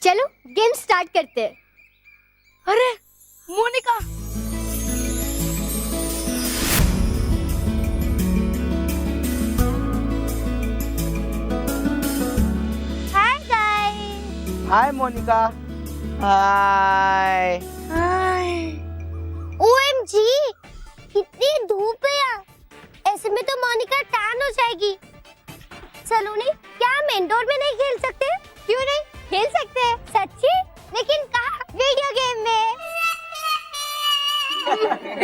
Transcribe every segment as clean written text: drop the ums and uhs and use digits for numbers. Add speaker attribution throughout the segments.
Speaker 1: चलो game start करते हैं।
Speaker 2: अरे मोनिका,
Speaker 1: हाय गाइस।
Speaker 3: हाय मोनिका। हाय।
Speaker 1: ओएमजी, कितनी धूप है यहाँ। ऐसे में तो मोनिका टैन हो जाएगी। सलोनी, क्या हम इंडोर में नहीं खेल सकते? क्यों नहीं खेल सकते हैं? सच्ची? लेकिन कहाँ? वीडियो गेम में।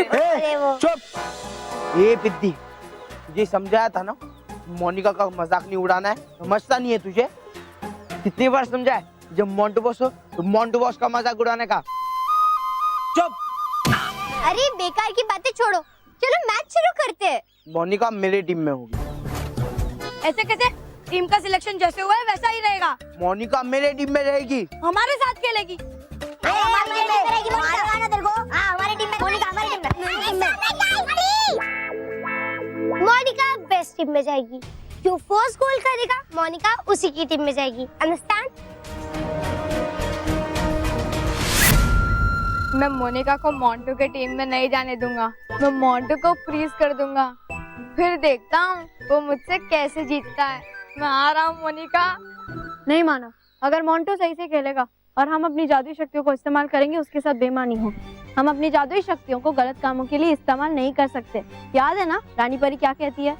Speaker 1: अरे वो
Speaker 3: चुप। ये पिद्दी, तुझे समझाया था ना, मोनिका का मजाक नहीं उड़ाना है। समझता नहीं है तुझे? कितनी बार समझाया? जब मोंटू बॉस हो तो मोंटू बॉस का मजाक उड़ाने का। चुप।
Speaker 1: अरे बेकार की बातें छोड़ो, चलो मैच शुरू करते हैं।
Speaker 3: मोनिका मेरे टीम में होगी।
Speaker 2: ऐसे कैसे? टीम का सिलेक्शन जैसे हुआ है वैसा ही रहेगा।
Speaker 3: मोनिका मेरे टीम में रहेगी।
Speaker 2: हमारे साथ खेलेगी।
Speaker 1: हमारी टीम में रहेगी मोनिका। हाँ, हमारी टीम में मोनिका, हमारी टीम में। मोनिका बेस्ट टीम में जाएगी। जो फर्स्ट गोल करेगा मोनिका उसी की टीम में जाएगी। अंडरस्टैंड?
Speaker 2: मैं मोनिका को मोंटू के टीम में नहीं जाने दूंगा। मैं मोंटू को फ्रीज कर दूंगा, फिर देखता हूँ वो मुझसे कैसे जीतता है। मैं आ रहा हूँ मोनिका।
Speaker 4: नहीं माना। अगर मोंटो सही से खेलेगा और हम अपनी जादुई शक्तियों को इस्तेमाल करेंगे, उसके साथ बेईमानी हो। हम अपनी जादुई शक्तियों को गलत कामों के लिए इस्तेमाल नहीं कर सकते। याद है ना रानी परी क्या कहती है?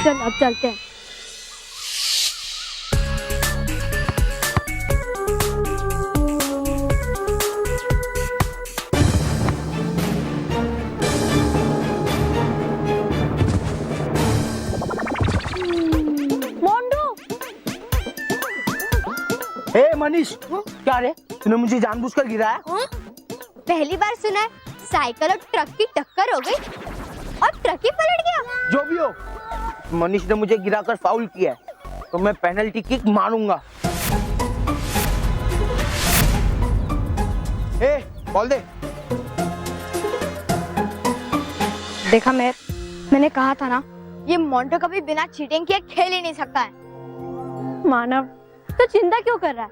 Speaker 4: चल अब चलते हैं।
Speaker 3: हे मनीष, क्या रे? तूने मुझे जानबूझकर गिराया?
Speaker 1: पहली बार सुना है। साइकिल और ट्रक की टक्कर हो गई और ट्रक ही पलट गया।
Speaker 3: जो भी हो, मनीष ने मुझे गिराकर फाउल किया है, तो मैं पेनल्टी किक मारूंगा। ए, बॉल दे।
Speaker 2: देखा मैंने कहा था ना, ये मोंटू कभी बिना चीटिंग किए खेल ही नहीं सकता है।
Speaker 4: मानव तो चिंता क्यों कर रहा है?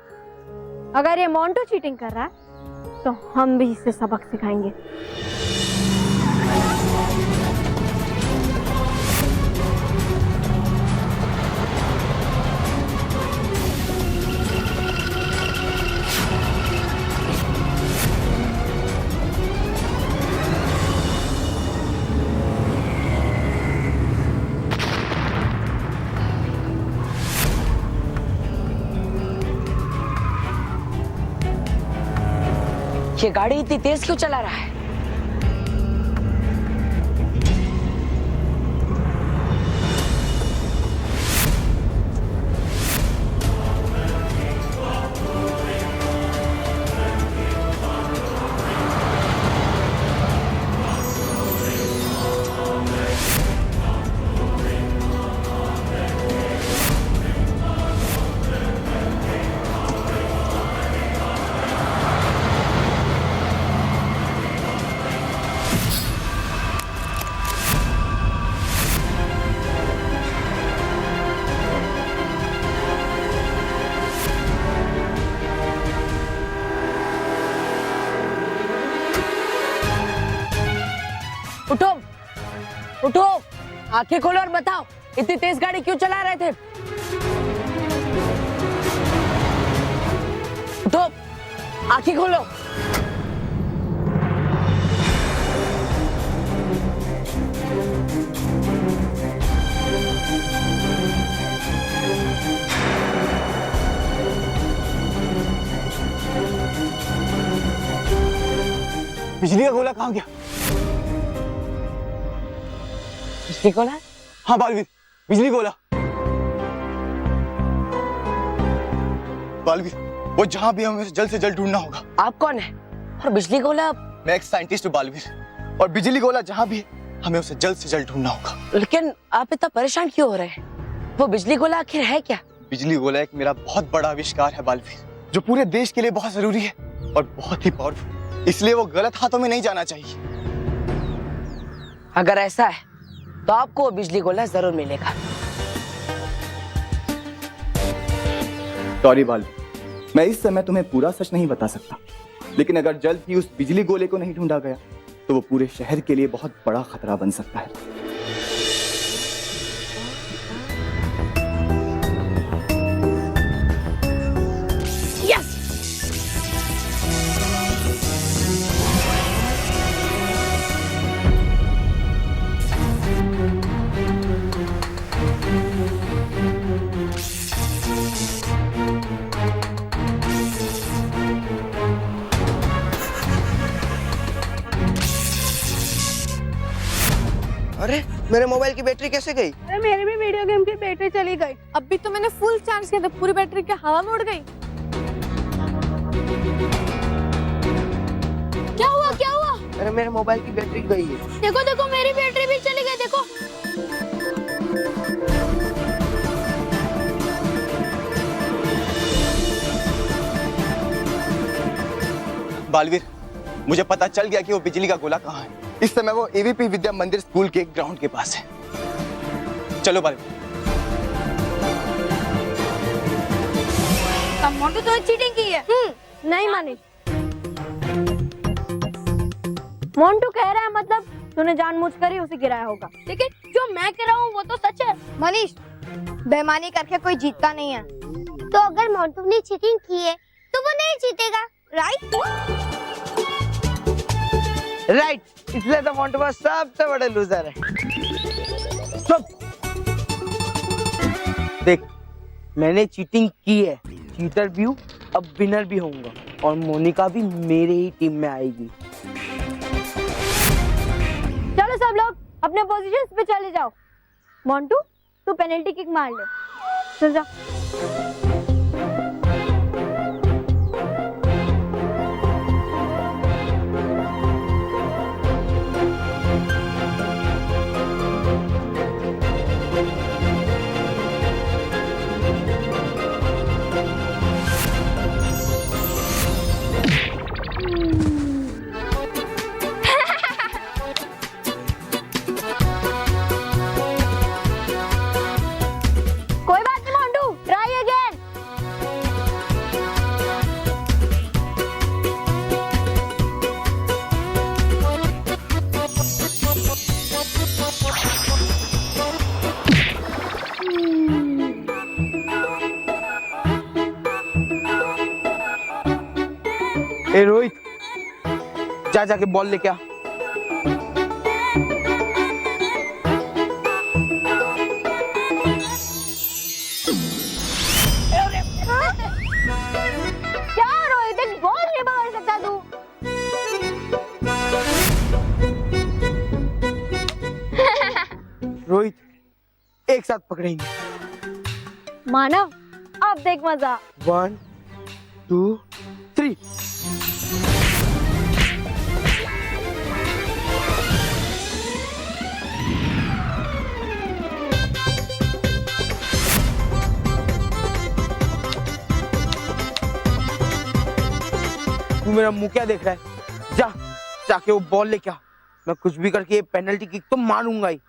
Speaker 4: अगर ये मोंटो चीटिंग कर रहा है तो हम भी इसे सबक सिखाएंगे।
Speaker 5: ये गाड़ी इतनी तेज क्यों चला रहा है? उठो, उठो, आंखें खोलो और बताओ, इतनी तेज गाड़ी क्यों चला रहे थे? उठो, आंखें खोलो।
Speaker 6: बिजली का गोला कहाँ गया?
Speaker 5: बिजली गोला?
Speaker 6: हाँ बालवीर, बिजली गोला। बालवीर, वो जहाँ भी हमें जल्द से जल्द ढूंढना होगा।
Speaker 5: आप कौन है? और बिजली गोला?
Speaker 6: मैं एक साइंटिस्ट हूँ बालवीर, और बिजली गोला जहाँ भी है हमें उसे जल्द से जल्द ढूंढना होगा।
Speaker 5: लेकिन आप इतना परेशान क्यों हो रहे हैं? वो बिजली गोला आखिर है क्या?
Speaker 6: बिजली गोला एक मेरा बहुत बड़ा आविष्कार है बालवीर, जो पूरे देश के लिए बहुत जरूरी है और बहुत ही पावरफुल। इसलिए वो गलत हाथों में नहीं जाना चाहिए।
Speaker 5: अगर ऐसा है तो आपको वो बिजली गोला जरूर मिलेगा।
Speaker 6: सॉरी बाल, मैं इस समय तुम्हें पूरा सच नहीं बता सकता, लेकिन अगर जल्द ही उस बिजली गोले को नहीं ढूंढा गया तो वो पूरे शहर के लिए बहुत बड़ा खतरा बन सकता है।
Speaker 3: अरे मेरे मोबाइल की बैटरी कैसे गई?
Speaker 4: अरे मेरी भी वीडियो गेम की बैटरी चली गई। अभी तो मैंने फुल चार्ज किया था, पूरी बैटरी क्या हवा में उड़ गई? क्या हुआ क्या हुआ?
Speaker 3: अरे मेरे मोबाइल की बैटरी गई है।
Speaker 4: देखो देखो मेरी बैटरी भी चली गई, देखो।
Speaker 6: बालवीर, मुझे पता चल गया कि वो बिजली का गोला कहाँ है। इस समय वो एवीपी विद्या मंदिर स्कूल के ग्राउंड के पास है। चलो बालवीर।
Speaker 2: मोंटू तो चीटिंग की है।
Speaker 4: नहीं मानी। मोंटू कह रहा है मतलब तूने जानबूझकर ही उसे गिराया होगा।
Speaker 2: लेकिन जो मैं कह रहा हूँ वो तो सच है। मनीष, बेईमानी करके कोई जीतता नहीं है।
Speaker 1: तो अगर मोंटू ने चीटिंग की है तो वो नहीं जीतेगा, राइट?
Speaker 3: राइट, इसलिए तो मोंटू बॉस सबसे बड़े लूजर है। चुप। देख, मैंने चीटिंग की है, चीटर भी हूँ, अब विनर भी होऊंगा और मोनिका भी मेरे ही टीम में आएगी।
Speaker 4: चलो सब लोग अपने पोजीशंस पे चले जाओ। मोंटू तू पेनल्टी किक मार ले, चल जा। कोई बात नहीं मोंटू, ट्राई अगेन।
Speaker 3: ए रोहित, जा जाके बॉल लेके आ।
Speaker 4: क्या रोहित, एक बॉल नहीं पकड़ सकता तू?
Speaker 3: रोहित, एक साथ पकड़ेंगे।
Speaker 4: मानव, अब देख मजा।
Speaker 3: 1 2 3। तू मेरा मुंह क्या देख रहा है? जा जाके वो बॉल लेके आ। मैं कुछ भी करके ये पेनल्टी किक तो मारूंगा ही।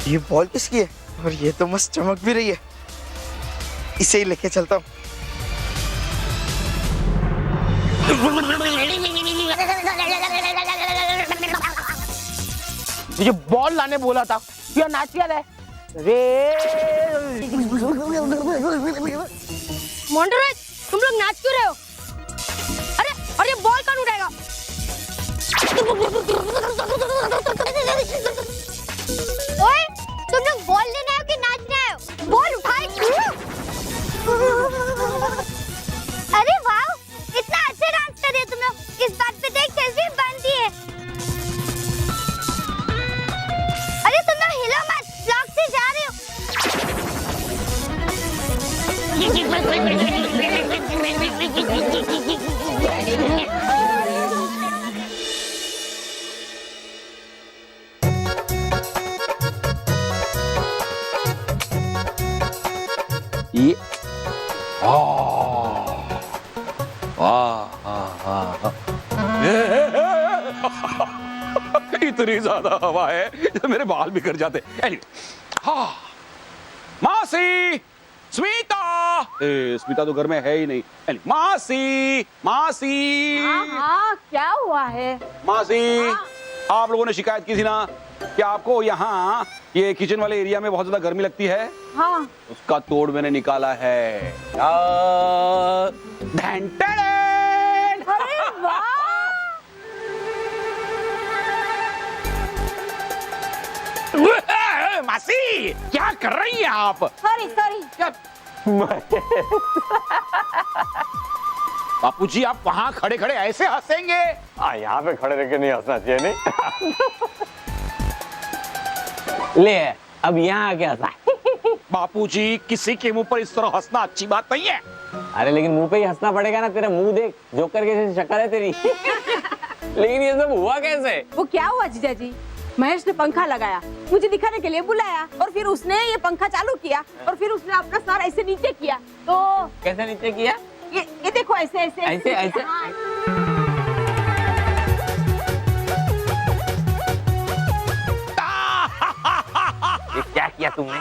Speaker 3: ये बॉल किसकी है? और ये तो मस्त चमक भी रही है, इसे ही लेके चलता हूँ। तुझे बॉल लाने बोला था, क्या नाच क्या है?
Speaker 2: मोंटू रोहित, तुम लोग नाच क्यों रहे हो? अरे और ये बॉल कौन उठाएगा?
Speaker 1: ओए, तुम लोग बॉल लेने आए हो कि नाचने आए हो? बॉल उठाए क्यों? अरे वाह, इतना अच्छा डांस कर रहे हो तुम लोग। इस बात पे देख सेल्फी बनती है। अरे तुम लोग हिलो मत, ब्लॉक से जा रहे हो।
Speaker 7: ज्यादा हवा है तो मेरे बाल बिखर जाते। हाँ, मासी, स्मिता। स्मिता तो घर में है ही नहीं। मासी, मासी।
Speaker 5: हाँ, क्या हुआ है?
Speaker 7: मासी, आप लोगों ने शिकायत की थी ना कि आपको यहाँ ये किचन वाले एरिया में बहुत ज्यादा गर्मी लगती है।
Speaker 5: हाँ।
Speaker 7: उसका तोड़ मैंने निकाला है।
Speaker 5: अरे वाह!
Speaker 7: मासी, क्या कर रही हैं आप?
Speaker 5: Sorry sorry.
Speaker 7: बापूजी, आप वहाँ खड़े खड़े ऐसे हंसेंगे?
Speaker 6: यहाँ पे खड़े रह के नहीं हंसना चाहिए नहीं।
Speaker 8: ले अब यहाँ आके हंसा।
Speaker 7: बापूजी, किसी के मुंह पर इस तरह हंसना अच्छी बात नहीं है।
Speaker 8: अरे लेकिन मुंह पे ही हंसना पड़ेगा ना, तेरा मुंह देख, जोकर के जैसी शक्ल है तेरी। लेकिन ये सब हुआ कैसे?
Speaker 5: वो क्या हुआ जीजा जी? महेश ने पंखा लगाया, मुझे दिखाने के लिए बुलाया, और फिर उसने ये पंखा चालू किया, और फिर उसने अपना सर ऐसे नीचे किया। तो
Speaker 8: कैसे नीचे किया?
Speaker 5: ये देखो, ऐसे ऐसे
Speaker 8: ऐसे ऐसे।
Speaker 5: हाँ।
Speaker 8: ये क्या किया तुमने?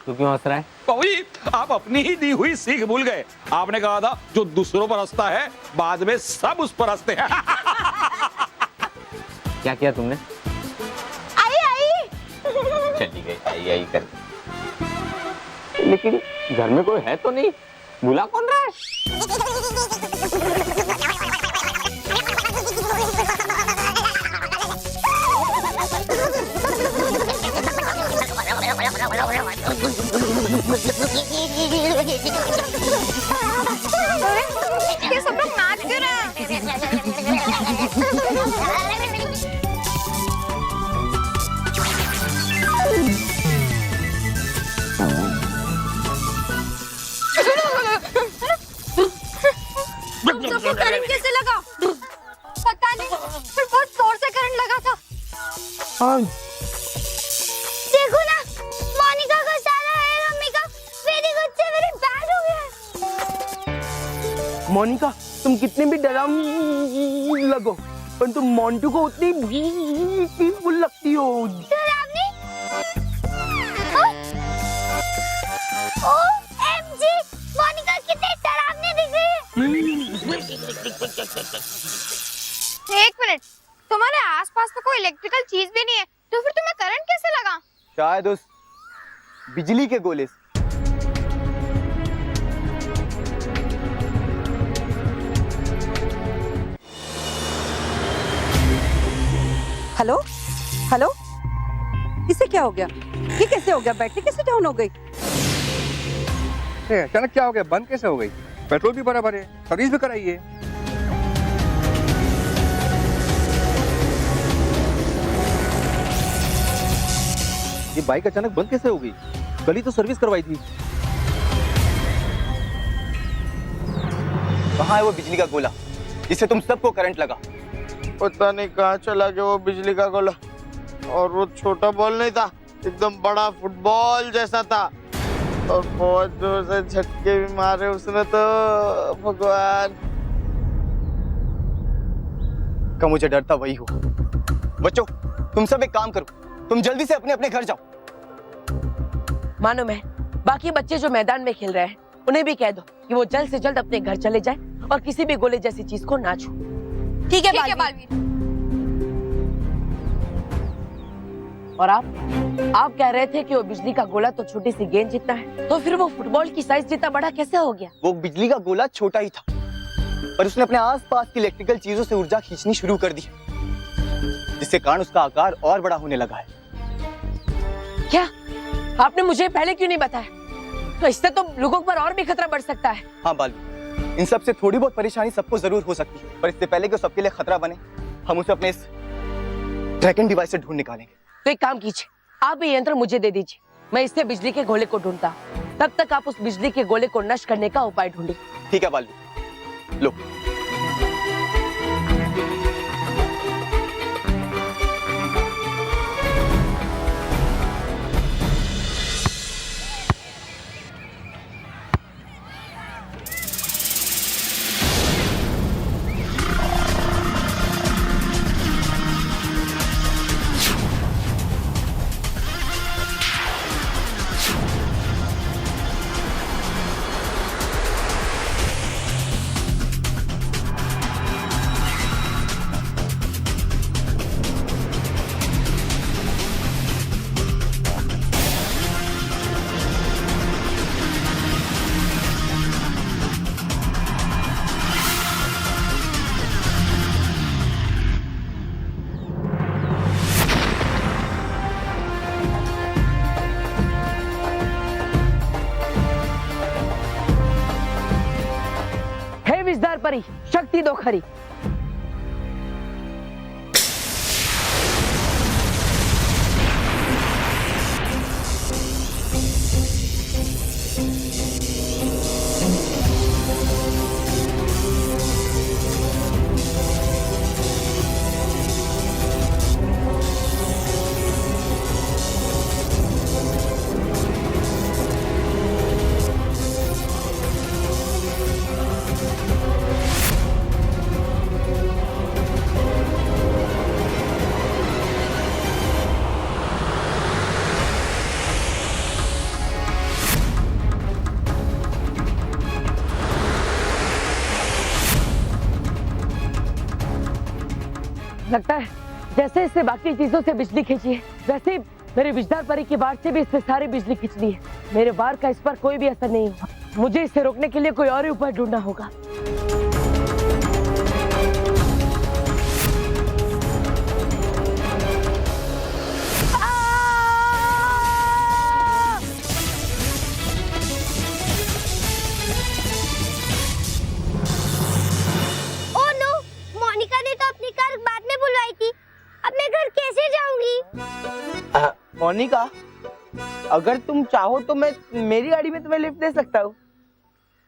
Speaker 8: तू क्यों हंस रहा है?
Speaker 7: बाबूजी, आप अपनी ही दी हुई सीख भूल गए। आपने कहा था जो दूसरों पर हंसता है बाद में सब उस पर हंसते हैं।
Speaker 8: क्या किया तुमने?
Speaker 5: आई आई।
Speaker 8: चली गई आई आई कर। लेकिन घर में कोई है तो नहीं, बुला कौन रहा है?
Speaker 2: ये सब लोग नाच क्यों रहे हैं?
Speaker 1: सबको करंट कैसे लगा? पता नहीं, फिर बहुत जोर से करंट लगा था। देखो ना, मोनिका का सारा हेयर मम्मी का वेरी गुड से वेरी बैड हो गया।
Speaker 3: मोनिका, तुम कितने भी डरावनी लगो, पर तुम मोंटू को उतनी ब्यूटीफुल लगती हो।
Speaker 1: डरावनी? ओएमजी, मोनिका कितनी डरावनी दिख रही है।
Speaker 2: एक मिनट, तुम्हारे आसपास तो कोई इलेक्ट्रिकल चीज भी नहीं है, तो फिर तुम्हें करंट कैसे लगा?
Speaker 6: शायद उस बिजली के गोले से।
Speaker 5: हेलो हेलो, इसे क्या हो गया? ये कैसे हो गया? बैटरी कैसे डाउन हो गई?
Speaker 9: अचानक क्या हो गया? बंद कैसे हो गई? पेट्रोल भी बराबर है, सर्विस भी कराइए। ये बाइक अचानक बंद कैसे हो गई? कल ही तो सर्विस करवाई थी।
Speaker 6: कहाँ है वो बिजली का गोला जिससे तुम सबको करंट लगा?
Speaker 3: पता नहीं कहाँ चला गया वो बिजली का गोला। और वो छोटा बॉल नहीं था, एकदम बड़ा फुटबॉल जैसा था, और बहुत जोर से झटके भी मारे उसने तो। भगवान
Speaker 6: का मुझे डर था वही हुआ। बच्चों, तुम सब एक काम करो, तुम जल्दी से अपने अपने घर जाओ।
Speaker 10: मानो मैं, बाकी बच्चे जो मैदान में खेल रहे हैं उन्हें भी कह दो कि वो जल्द से जल्द अपने घर चले जाएं और किसी भी गोले जैसी चीज को ना छू।
Speaker 2: ठीक है बालवीर।
Speaker 10: और आप कह रहे थे कि वो बिजली का गोला तो छोटी सी गेंद जितना है, तो फिर वो फुटबॉल की साइज जितना बड़ा कैसे हो गया?
Speaker 6: वो बिजली का गोला छोटा ही था, पर उसने अपने आसपास की इलेक्ट्रिकल चीजों से ऊर्जा खींचनी शुरू कर दी, जिससे कारण उसका आकार और बड़ा होने लगा है।
Speaker 10: क्या आपने मुझे पहले क्यों नहीं बताया? तो इससे तो लोगों पर और भी खतरा बढ़ सकता है।
Speaker 6: हाँ बालू, इन सब से थोड़ी बहुत परेशानी सबको जरूर हो सकती है, पर इससे पहले कि वो सबके लिए खतरा बने, हम उसे अपने इस ट्रैकिंग डिवाइस से ढूंढ निकालेंगे। तो
Speaker 10: एक काम कीजिए, आप ये यंत्र मुझे दे दीजिए, मैं इससे बिजली के गोले को ढूंढता। तब तक आप उस बिजली के गोले को नष्ट करने का उपाय ढूंढिए।
Speaker 6: ठीक है बालू, लो।
Speaker 10: परी, शक्ति दो खरी। लगता है जैसे इससे बाकी चीजों से बिजली खींची है, वैसे ही मेरे विजदार परी की बाढ़ से भी इससे सारी बिजली खींचनी है। मेरे बाढ़ का इस पर कोई भी असर नहीं होगा। मुझे इसे रोकने के लिए कोई और ही उपाय ढूंढना होगा।
Speaker 1: ओह नो, मोनिका ने तो अपनी कार बाद में बुलवाई थी। अब मैं घर कैसे जाऊंगी?
Speaker 3: मोनिका, अगर तुम चाहो तो मैं मेरी गाड़ी में तुम्हें लिफ्ट दे सकता हूँ।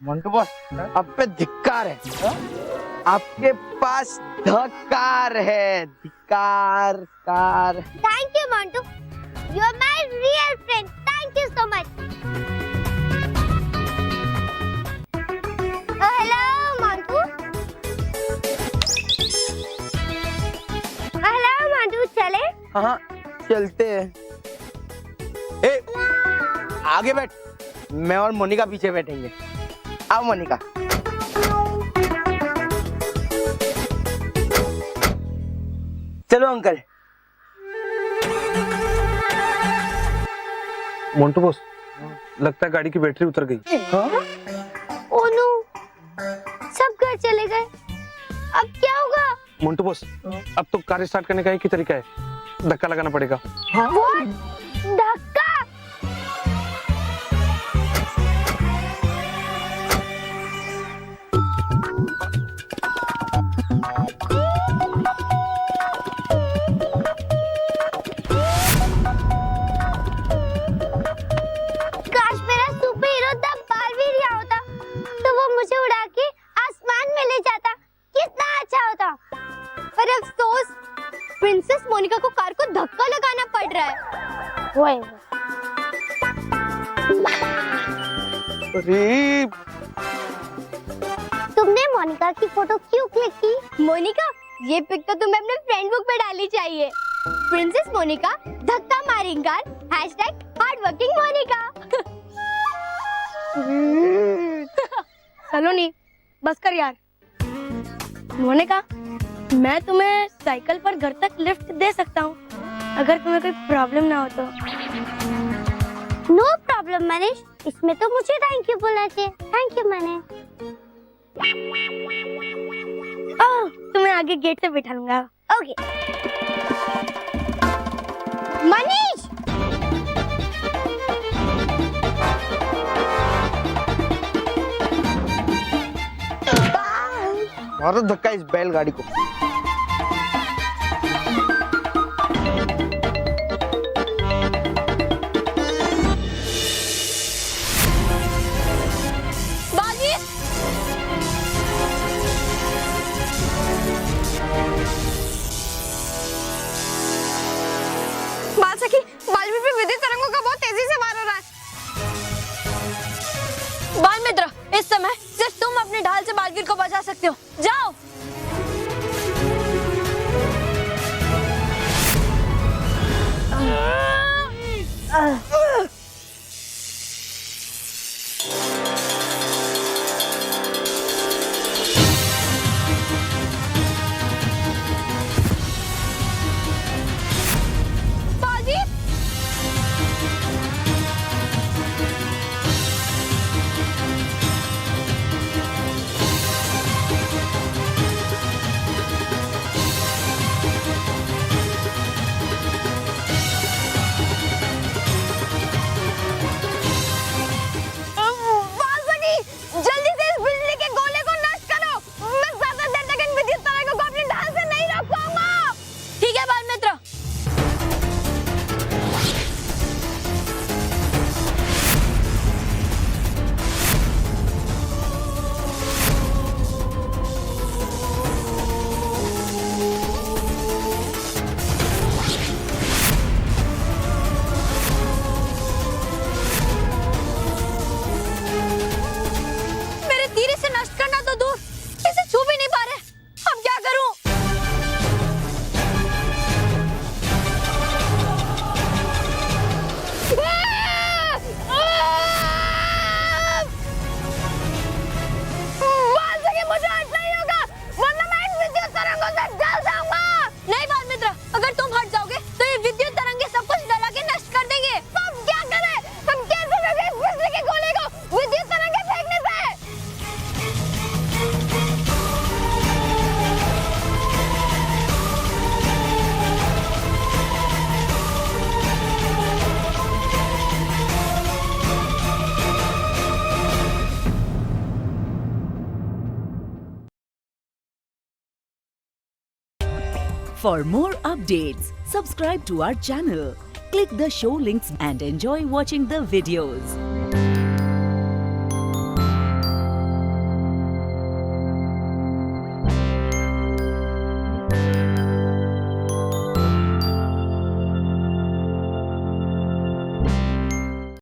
Speaker 3: मोंटू बॉस, आप पे धिक्कार है। आपके पास धक्कार है, धिक्कार कार।
Speaker 1: Thank you Montu, you are my real friend. Thank you so much. Hello Montu. Hello Montu, चले?
Speaker 3: हाँ, चलते हैं। ए, आगे बैठ, मैं और मोनिका पीछे बैठेंगे। आओ मोनिका। चलो अंकल।
Speaker 9: मोंटू बॉस, लगता है गाड़ी की बैटरी उतर गई।
Speaker 1: ओह नो, सब घर चले गए। अब क्या होगा?
Speaker 9: मोंटू बॉस, अब तो कार स्टार्ट करने का एक ही तरीका है, धक्का लगाना पड़ेगा।
Speaker 1: What? धक्का? काश मेरा सुपर हीरो द बालवीर यहाँ होता, तो वो मुझे उड़ा के आसमान में ले जाता। कितना अच्छा होता। पर अफसोस, प्रिंसेस मोनिका को कार को धक्का लगाना पड़ रहा है।
Speaker 3: अरे,
Speaker 1: तुमने मोनिका की फोटो क्यों क्लिक की? मोनिका, ये पिक तो तुम्हें अपने फ्रेंड बुक में डालनी चाहिए। प्रिंसेस मोनिका धक्का मारिंग कार, #हार्डवर्किंग मोनिका।
Speaker 4: सलोनी, बस कर यार। मोनिका, मैं तुम्हें साइकिल पर घर तक लिफ्ट दे सकता हूँ, अगर तुम्हें कोई प्रॉब्लम ना हो तो।
Speaker 1: नो प्रॉब्लम मनीष, इसमें तो मुझे थैंक यू बोलना चाहिए। Thank you Manish.
Speaker 4: तुम्हें आगे गेट से बिठा लूंगा।
Speaker 1: ओके मनीष।
Speaker 3: मारो धक्का इस बैलगाड़ी को।
Speaker 2: बालवीर पे विद्युत तरंगों का बहुत तेजी से वार हो रहा है।
Speaker 4: बाल मित्र, इस समय सिर्फ तुम अपने ढाल से बालवीर को बचा सकते हो। जाओ।
Speaker 11: For more updates, subscribe to our channel, click the show links and enjoy watching the videos.